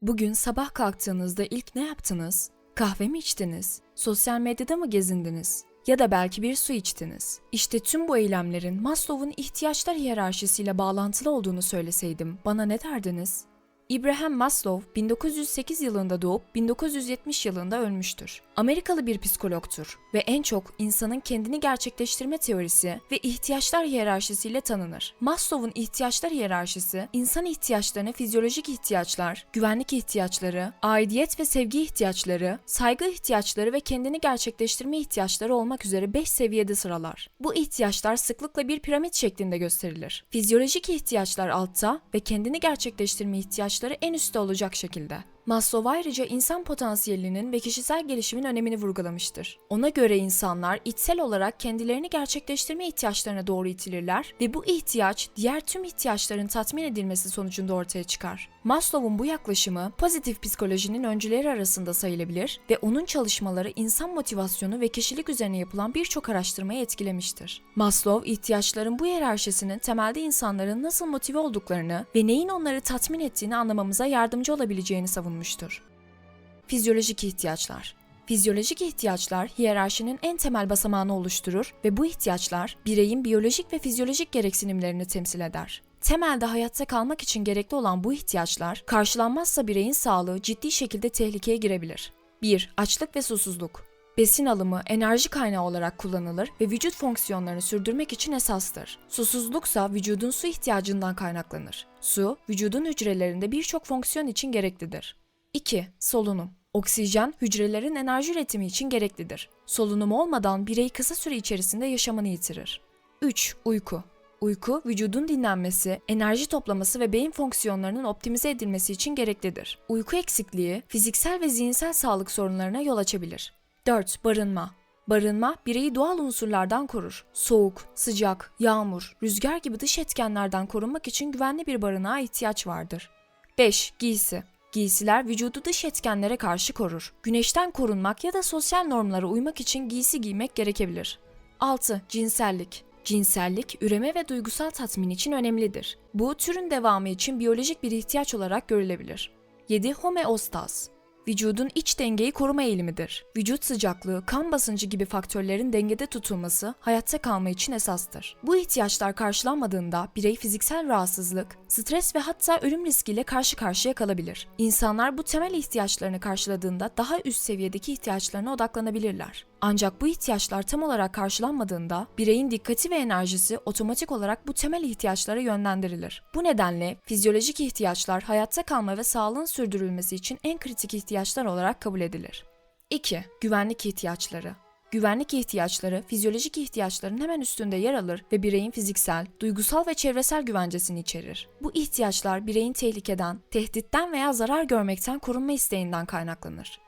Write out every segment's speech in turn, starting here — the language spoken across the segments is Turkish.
Bugün sabah kalktığınızda ilk ne yaptınız? Kahve mi içtiniz? Sosyal medyada mı gezindiniz? Ya da belki bir su içtiniz. İşte tüm bu eylemlerin Maslow'un ihtiyaçlar hiyerarşisiyle bağlantılı olduğunu söyleseydim bana ne derdiniz? Abraham Maslow 1908 yılında doğup 1970 yılında ölmüştür. Amerikalı bir psikologtur ve en çok insanın kendini gerçekleştirme teorisi ve ihtiyaçlar hiyerarşisiyle tanınır. Maslow'un ihtiyaçlar hiyerarşisi, insan ihtiyaçlarını fizyolojik ihtiyaçlar, güvenlik ihtiyaçları, aidiyet ve sevgi ihtiyaçları, saygı ihtiyaçları ve kendini gerçekleştirme ihtiyaçları olmak üzere 5 seviyede sıralar. Bu ihtiyaçlar sıklıkla bir piramit şeklinde gösterilir. Fizyolojik ihtiyaçlar altta ve kendini gerçekleştirme ihtiyaçları en üstte olacak şekilde. Maslow ayrıca insan potansiyelinin ve kişisel gelişimin önemini vurgulamıştır. Ona göre insanlar içsel olarak kendilerini gerçekleştirme ihtiyaçlarına doğru itilirler ve bu ihtiyaç diğer tüm ihtiyaçların tatmin edilmesi sonucunda ortaya çıkar. Maslow'un bu yaklaşımı pozitif psikolojinin öncüleri arasında sayılabilir ve onun çalışmaları insan motivasyonu ve kişilik üzerine yapılan birçok araştırmayı etkilemiştir. Maslow, ihtiyaçların bu hiyerarşisinin temelde insanların nasıl motive olduklarını ve neyin onları tatmin ettiğini anlamamıza yardımcı olabileceğini savunmuştur. Fizyolojik ihtiyaçlar. Fizyolojik ihtiyaçlar hiyerarşinin en temel basamağını oluşturur ve bu ihtiyaçlar bireyin biyolojik ve fizyolojik gereksinimlerini temsil eder. Temelde hayatta kalmak için gerekli olan bu ihtiyaçlar karşılanmazsa bireyin sağlığı ciddi şekilde tehlikeye girebilir. 1. Açlık ve susuzluk. Besin alımı enerji kaynağı olarak kullanılır ve vücut fonksiyonlarını sürdürmek için esastır. Susuzluksa vücudun su ihtiyacından kaynaklanır. Su, vücudun hücrelerinde birçok fonksiyon için gereklidir. 2. Solunum. Oksijen, hücrelerin enerji üretimi için gereklidir. Solunum olmadan birey kısa süre içerisinde yaşamını yitirir. 3. Uyku. Uyku, vücudun dinlenmesi, enerji toplaması ve beyin fonksiyonlarının optimize edilmesi için gereklidir. Uyku eksikliği, fiziksel ve zihinsel sağlık sorunlarına yol açabilir. 4. Barınma. Barınma, bireyi doğal unsurlardan korur. Soğuk, sıcak, yağmur, rüzgar gibi dış etkenlerden korunmak için güvenli bir barınağa ihtiyaç vardır. 5. Giysi. Giysiler vücudu dış etkenlere karşı korur. Güneşten korunmak ya da sosyal normlara uymak için giysi giymek gerekebilir. 6. Cinsellik. Cinsellik, üreme ve duygusal tatmin için önemlidir. Bu, türün devamı için biyolojik bir ihtiyaç olarak görülebilir. 7. Homeostaz. Vücudun iç dengeyi koruma eğilimidir. Vücut sıcaklığı, kan basıncı gibi faktörlerin dengede tutulması hayatta kalma için esastır. Bu ihtiyaçlar karşılanmadığında birey fiziksel rahatsızlık, stres ve hatta ölüm riskiyle karşı karşıya kalabilir. İnsanlar bu temel ihtiyaçlarını karşıladığında daha üst seviyedeki ihtiyaçlarına odaklanabilirler. Ancak bu ihtiyaçlar tam olarak karşılanmadığında bireyin dikkati ve enerjisi otomatik olarak bu temel ihtiyaçlara yönlendirilir. Bu nedenle fizyolojik ihtiyaçlar hayatta kalma ve sağlığın sürdürülmesi için en kritik ihtiyaçlar olarak kabul edilir. 2. Güvenlik ihtiyaçları. Güvenlik ihtiyaçları, fizyolojik ihtiyaçların hemen üstünde yer alır ve bireyin fiziksel, duygusal ve çevresel güvencesini içerir. Bu ihtiyaçlar bireyin tehlikeden, tehditten veya zarar görmekten korunma isteğinden kaynaklanır.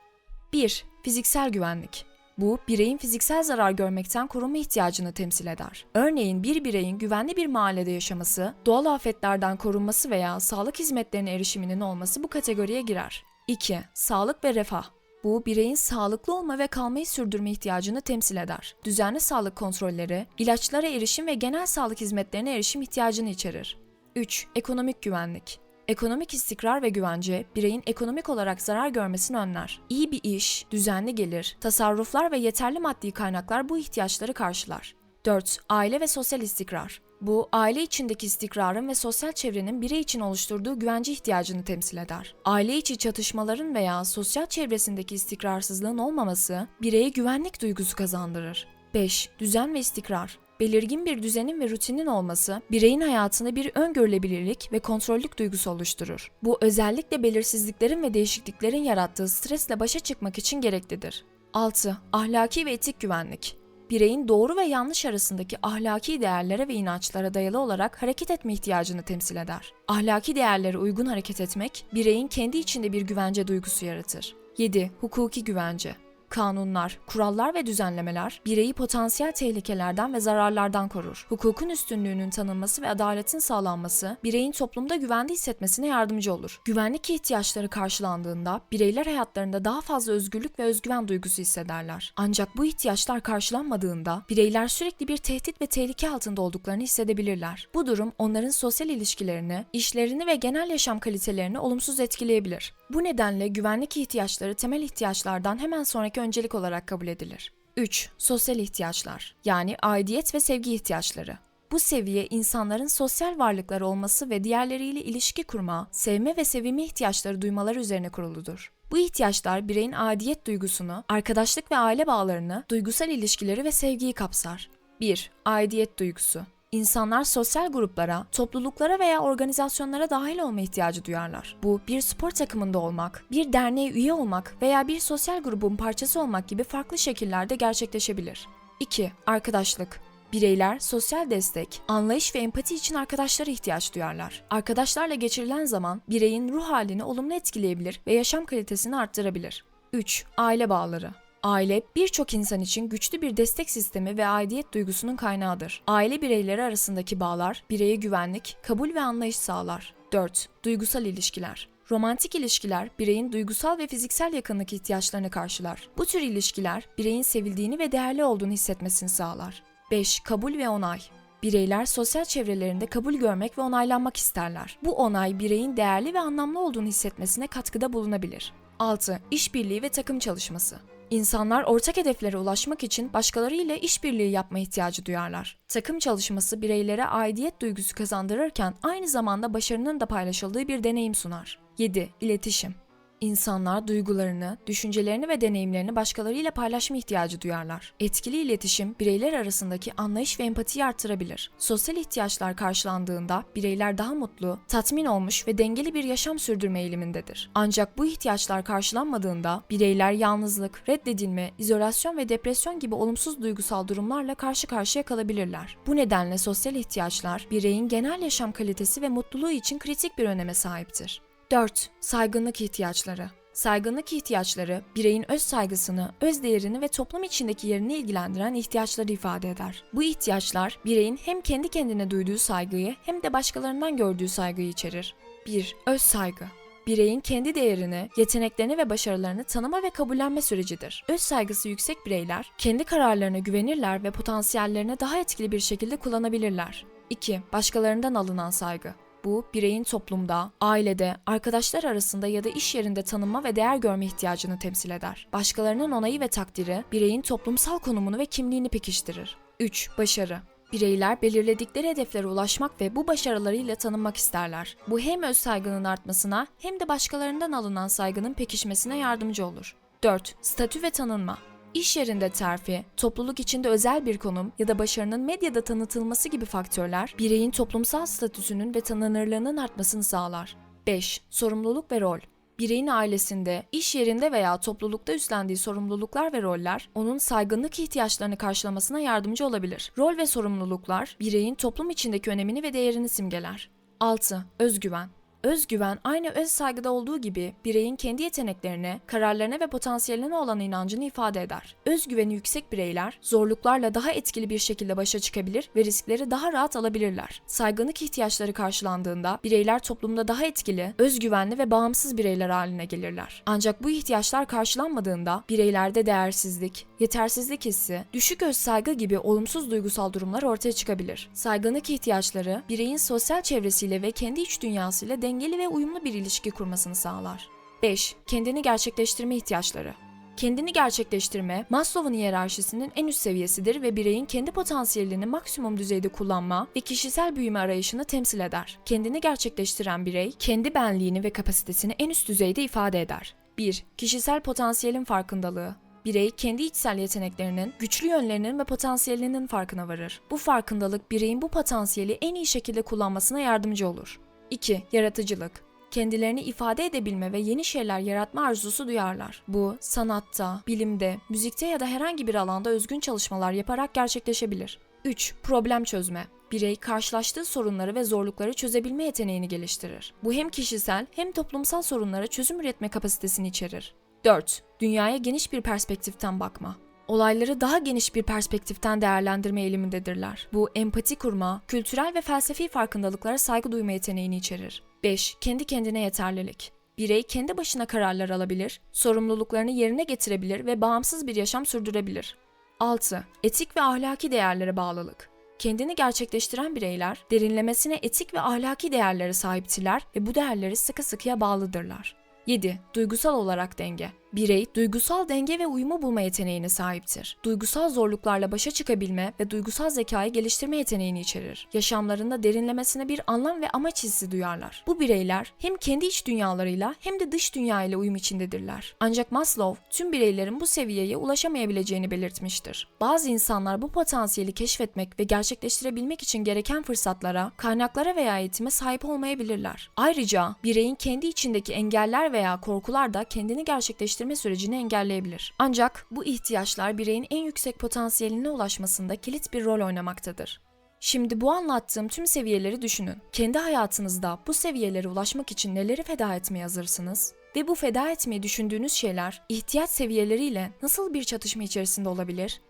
1. Fiziksel güvenlik. Bu, bireyin fiziksel zarar görmekten korunma ihtiyacını temsil eder. Örneğin bir bireyin güvenli bir mahallede yaşaması, doğal afetlerden korunması veya sağlık hizmetlerine erişiminin olması bu kategoriye girer. 2. Sağlık ve refah. Bu, bireyin sağlıklı olma ve kalmayı sürdürme ihtiyacını temsil eder. Düzenli sağlık kontrolleri, ilaçlara erişim ve genel sağlık hizmetlerine erişim ihtiyacını içerir. 3. Ekonomik güvenlik. Ekonomik istikrar ve güvence, bireyin ekonomik olarak zarar görmesini önler. İyi bir iş, düzenli gelir, tasarruflar ve yeterli maddi kaynaklar bu ihtiyaçları karşılar. 4. Aile ve sosyal istikrar. Bu, aile içindeki istikrarın ve sosyal çevrenin birey için oluşturduğu güvence ihtiyacını temsil eder. Aile içi çatışmaların veya sosyal çevresindeki istikrarsızlığın olmaması, bireye güvenlik duygusu kazandırır. 5. Düzen ve istikrar. Belirgin bir düzenin ve rutinin olması, bireyin hayatında bir öngörülebilirlik ve kontrollük duygusu oluşturur. Bu, özellikle belirsizliklerin ve değişikliklerin yarattığı stresle başa çıkmak için gereklidir. 6. Ahlaki ve etik güvenlik. Bireyin doğru ve yanlış arasındaki ahlaki değerlere ve inançlara dayalı olarak hareket etme ihtiyacını temsil eder. Ahlaki değerlere uygun hareket etmek, bireyin kendi içinde bir güvence duygusu yaratır. 7. Hukuki güvence. Kanunlar, kurallar ve düzenlemeler bireyi potansiyel tehlikelerden ve zararlardan korur. Hukukun üstünlüğünün tanınması ve adaletin sağlanması bireyin toplumda güvende hissetmesine yardımcı olur. Güvenlik ihtiyaçları karşılandığında bireyler hayatlarında daha fazla özgürlük ve özgüven duygusu hissederler. Ancak bu ihtiyaçlar karşılanmadığında bireyler sürekli bir tehdit ve tehlike altında olduklarını hissedebilirler. Bu durum onların sosyal ilişkilerini, işlerini ve genel yaşam kalitelerini olumsuz etkileyebilir. Bu nedenle güvenlik ihtiyaçları temel ihtiyaçlardan hemen sonraki öncelik olarak kabul edilir. 3. Sosyal ihtiyaçlar, yani aidiyet ve sevgi ihtiyaçları. Bu seviye insanların sosyal varlıklar olması ve diğerleriyle ilişki kurma, sevme ve sevilme ihtiyaçları duymaları üzerine kuruludur. Bu ihtiyaçlar bireyin aidiyet duygusunu, arkadaşlık ve aile bağlarını, duygusal ilişkileri ve sevgiyi kapsar. 1. Aidiyet duygusu. İnsanlar sosyal gruplara, topluluklara veya organizasyonlara dahil olma ihtiyacı duyarlar. Bu, bir spor takımında olmak, bir derneğe üye olmak veya bir sosyal grubun parçası olmak gibi farklı şekillerde gerçekleşebilir. 2. Arkadaşlık. Bireyler sosyal destek, anlayış ve empati için arkadaşlara ihtiyaç duyarlar. Arkadaşlarla geçirilen zaman bireyin ruh halini olumlu etkileyebilir ve yaşam kalitesini arttırabilir. 3. Aile bağları. Aile, birçok insan için güçlü bir destek sistemi ve aidiyet duygusunun kaynağıdır. Aile bireyleri arasındaki bağlar, bireye güvenlik, kabul ve anlayış sağlar. 4. Duygusal ilişkiler. Romantik ilişkiler, bireyin duygusal ve fiziksel yakınlık ihtiyaçlarını karşılar. Bu tür ilişkiler, bireyin sevildiğini ve değerli olduğunu hissetmesini sağlar. 5. Kabul ve onay. Bireyler sosyal çevrelerinde kabul görmek ve onaylanmak isterler. Bu onay, bireyin değerli ve anlamlı olduğunu hissetmesine katkıda bulunabilir. 6. İşbirliği ve takım çalışması. İnsanlar ortak hedeflere ulaşmak için başkalarıyla işbirliği yapma ihtiyacı duyarlar. Takım çalışması bireylere aidiyet duygusu kazandırırken aynı zamanda başarının da paylaşıldığı bir deneyim sunar. 7. İletişim. İnsanlar duygularını, düşüncelerini ve deneyimlerini başkalarıyla paylaşma ihtiyacı duyarlar. Etkili iletişim, bireyler arasındaki anlayış ve empatiyi artırabilir. Sosyal ihtiyaçlar karşılandığında bireyler daha mutlu, tatmin olmuş ve dengeli bir yaşam sürdürme eğilimindedir. Ancak bu ihtiyaçlar karşılanmadığında bireyler yalnızlık, reddedilme, izolasyon ve depresyon gibi olumsuz duygusal durumlarla karşı karşıya kalabilirler. Bu nedenle sosyal ihtiyaçlar, bireyin genel yaşam kalitesi ve mutluluğu için kritik bir öneme sahiptir. 4. Saygınlık ihtiyaçları. Saygınlık ihtiyaçları, bireyin öz saygısını, öz değerini ve toplum içindeki yerini ilgilendiren ihtiyaçları ifade eder. Bu ihtiyaçlar, bireyin hem kendi kendine duyduğu saygıyı hem de başkalarından gördüğü saygıyı içerir. 1. Öz saygı. Bireyin kendi değerini, yeteneklerini ve başarılarını tanıma ve kabullenme sürecidir. Öz saygısı yüksek bireyler, kendi kararlarına güvenirler ve potansiyellerini daha etkili bir şekilde kullanabilirler. 2. Başkalarından alınan saygı. Bu, bireyin toplumda, ailede, arkadaşlar arasında ya da iş yerinde tanınma ve değer görme ihtiyacını temsil eder. Başkalarının onayı ve takdiri, bireyin toplumsal konumunu ve kimliğini pekiştirir. 3. Başarı. Bireyler belirledikleri hedeflere ulaşmak ve bu başarılarıyla tanınmak isterler. Bu hem öz saygının artmasına hem de başkalarından alınan saygının pekişmesine yardımcı olur. 4. Statü ve tanınma. İş yerinde terfi, topluluk içinde özel bir konum ya da başarının medyada tanıtılması gibi faktörler, bireyin toplumsal statüsünün ve tanınırlığının artmasını sağlar. 5. Sorumluluk ve rol. Bireyin ailesinde, iş yerinde veya toplulukta üstlendiği sorumluluklar ve roller, onun saygınlık ihtiyaçlarını karşılamasına yardımcı olabilir. Rol ve sorumluluklar, bireyin toplum içindeki önemini ve değerini simgeler. 6. Özgüven. Özgüven, aynı öz saygıda olduğu gibi bireyin kendi yeteneklerine, kararlarına ve potansiyeline olan inancını ifade eder. Özgüveni yüksek bireyler, zorluklarla daha etkili bir şekilde başa çıkabilir ve riskleri daha rahat alabilirler. Saygınlık ihtiyaçları karşılandığında bireyler toplumda daha etkili, özgüvenli ve bağımsız bireyler haline gelirler. Ancak bu ihtiyaçlar karşılanmadığında bireylerde değersizlik, yetersizlik hissi, düşük öz saygı gibi olumsuz duygusal durumlar ortaya çıkabilir. Saygınlık ihtiyaçları, bireyin sosyal çevresiyle ve kendi iç dünyasıyla dengeli ve uyumlu bir ilişki kurmasını sağlar. 5. Kendini gerçekleştirme ihtiyaçları. Kendini gerçekleştirme, Maslow'un hiyerarşisinin en üst seviyesidir ve bireyin kendi potansiyelini maksimum düzeyde kullanma ve kişisel büyüme arayışını temsil eder. Kendini gerçekleştiren birey, kendi benliğini ve kapasitesini en üst düzeyde ifade eder. 1. Kişisel potansiyelin farkındalığı. Birey, kendi içsel yeteneklerinin, güçlü yönlerinin ve potansiyelinin farkına varır. Bu farkındalık, bireyin bu potansiyeli en iyi şekilde kullanmasına yardımcı olur. 2. Yaratıcılık. Kendilerini ifade edebilme ve yeni şeyler yaratma arzusu duyarlar. Bu, sanatta, bilimde, müzikte ya da herhangi bir alanda özgün çalışmalar yaparak gerçekleşebilir. 3. Problem çözme. Birey, karşılaştığı sorunları ve zorlukları çözebilme yeteneğini geliştirir. Bu hem kişisel hem toplumsal sorunlara çözüm üretme kapasitesini içerir. 4. Dünyaya geniş bir perspektiften bakma. Olayları daha geniş bir perspektiften değerlendirme eğilimindedirler. Bu, empati kurma, kültürel ve felsefi farkındalıklara saygı duyma yeteneğini içerir. 5. Kendi kendine yeterlilik. Birey kendi başına kararlar alabilir, sorumluluklarını yerine getirebilir ve bağımsız bir yaşam sürdürebilir. 6. Etik ve ahlaki değerlere bağlılık. Kendini gerçekleştiren bireyler, derinlemesine etik ve ahlaki değerlere sahiptirler ve bu değerleri sıkı sıkıya bağlıdırlar. 7. Duygusal olarak denge. Birey, duygusal denge ve uyumu bulma yeteneğine sahiptir. Duygusal zorluklarla başa çıkabilme ve duygusal zekayı geliştirme yeteneğini içerir. Yaşamlarında derinlemesine bir anlam ve amaç hissi duyarlar. Bu bireyler hem kendi iç dünyalarıyla hem de dış dünya ile uyum içindedirler. Ancak Maslow, tüm bireylerin bu seviyeye ulaşamayabileceğini belirtmiştir. Bazı insanlar bu potansiyeli keşfetmek ve gerçekleştirebilmek için gereken fırsatlara, kaynaklara veya eğitime sahip olmayabilirler. Ayrıca bireyin kendi içindeki engeller veya korkular da kendini gerçekleştirme sürecini engelleyebilir. Ancak bu ihtiyaçlar bireyin en yüksek potansiyeline ulaşmasında kilit bir rol oynamaktadır. Şimdi bu anlattığım tüm seviyeleri düşünün. Kendi hayatınızda bu seviyelere ulaşmak için neleri feda etmeye hazırsınız? Ve bu feda etmeyi düşündüğünüz şeyler ihtiyaç seviyeleriyle nasıl bir çatışma içerisinde olabilir?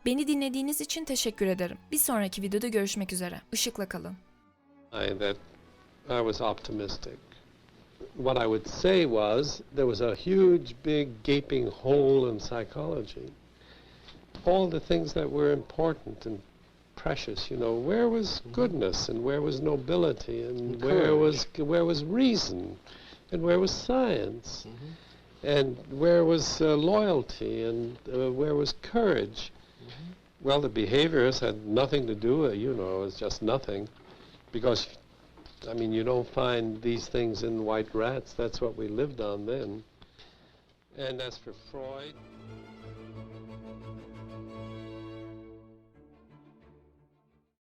Beni dinlediğiniz için teşekkür ederim. Bir sonraki videoda görüşmek üzere. Işıkla kalın. That I was optimistic. What I would say was there was a huge, big, gaping hole in psychology. All the things that were important and precious, where was goodness and where was nobility and where was reason and where was science and where was loyalty and where was courage? Well, the behaviors had nothing to do with, it was just nothing, because you don't find these things in white rats. That's what we lived on then. And as for Freud...